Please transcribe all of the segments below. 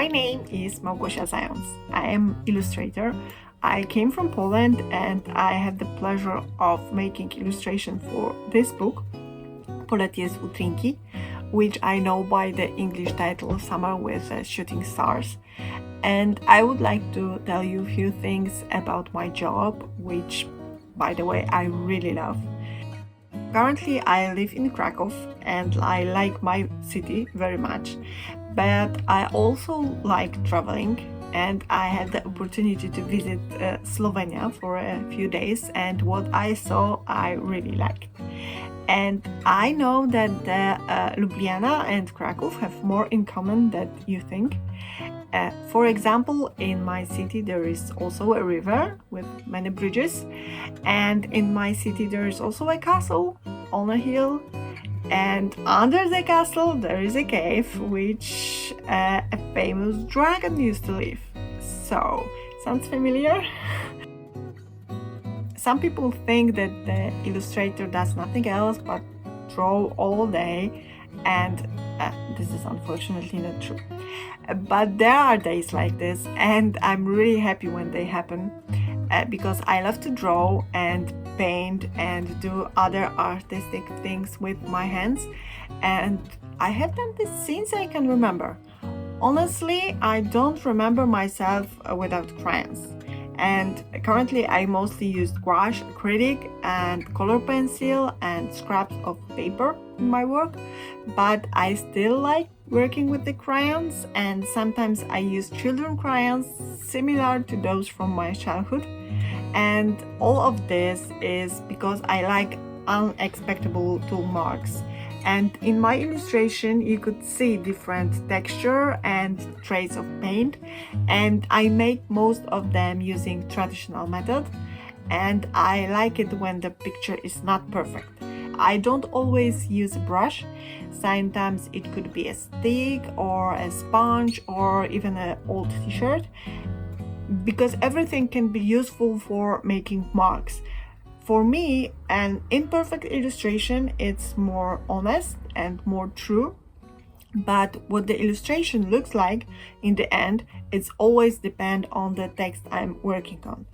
My name is Małgosia Zając. I am illustrator. I came from Poland and I had the pleasure of making illustration for this book, Polecie z Utrinki, which I know by the English title Summer with Shooting Stars. And I would like to tell you a few things about my job, which, by the way, I really love. Currently, I live in Krakow and I like my city very much, but I also like traveling, and I had the opportunity to visit Slovenia for a few days, and what I saw I really liked. And I know that Ljubljana and Krakow have more in common than you think. For example, in my city there is also a river with many bridges, and in my city there is also a castle on a hill, and under the castle there is a cave which a famous dragon used to live. So, sounds familiar? Some people think that the illustrator does nothing else but draw all day, and this is unfortunately not true. But there are days like this, and I'm really happy when they happen because I love to draw and paint and do other artistic things with my hands, and I have done this since I can remember. Honestly, I don't remember myself without crayons. And currently I mostly use gouache, acrylic and color pencil and scraps of paper in my work, but I still like working with the crayons, and sometimes I use children crayons similar to those from my childhood. And all of this is because I like unexpected tool marks. And in my illustration you could see different texture and traits of paint, and I make most of them using traditional method, and I like it when the picture is not perfect. I don't always use a brush. Sometimes it could be a stick or a sponge or even an old t-shirt, because everything can be useful for making marks. For me, an imperfect illustration it's more honest and more true, but what the illustration looks like in the end, it's always depend on the text I'm working on.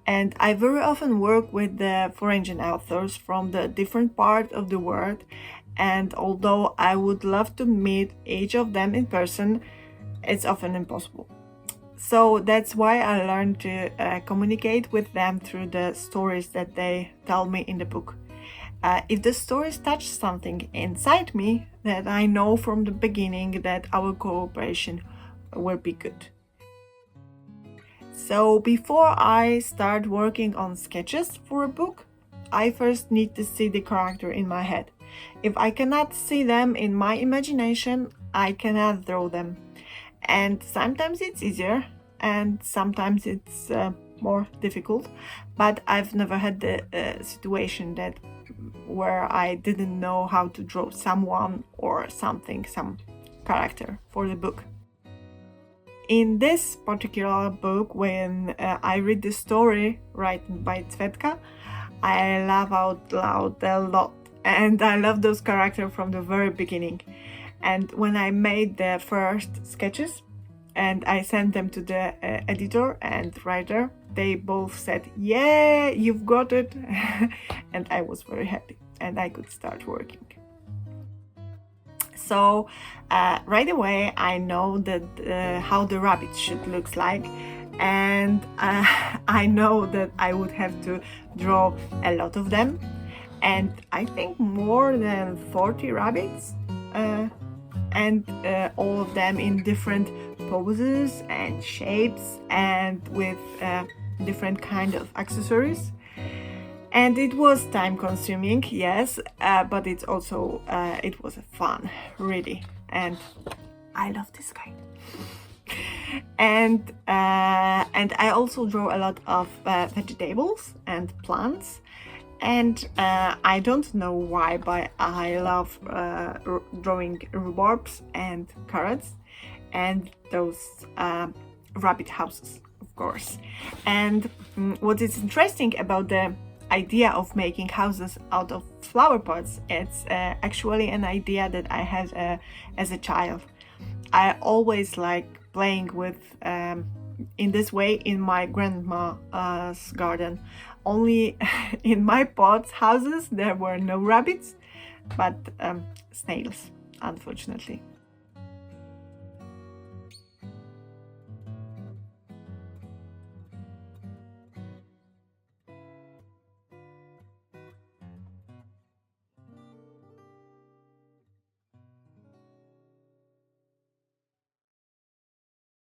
And I very often work with the foreign authors from the different part of the world, and although I would love to meet each of them in person, it's often impossible. So that's why I learned to communicate with them through the stories that they tell me in the book. If the stories touch something inside me, that I know from the beginning that our cooperation will be good. So before I start working on sketches for a book, I first need to see the character in my head. If I cannot see them in my imagination, I cannot draw them. And sometimes it's easier and sometimes it's more difficult, but I've never had the situation that where I didn't know how to draw someone or something, some character for the book. In this particular book, when I read the story written by Cvetka, I laugh out loud a lot, and I love those characters from the very beginning. And when I made the first sketches and I sent them to the editor and writer, they both said, "Yeah, you've got it." And I was very happy and I could start working. So right away I know that how the rabbit should look like, and I know that I would have to draw a lot of them, and I think more than 40 rabbits, and all of them in different poses and shapes and with different kind of accessories. And it was time consuming, yes, but it's also it was fun, really, and I love this guy. And I also draw a lot of vegetables and plants, and I don't know why, but I love drawing rhubarbs and carrots and those rabbit houses, of course. And what is interesting about the idea of making houses out of flower pots, it's actually an idea that I had as a child. I always like playing with in this way in my grandma's garden. Only in my pot's houses there were no rabbits, but snails, unfortunately.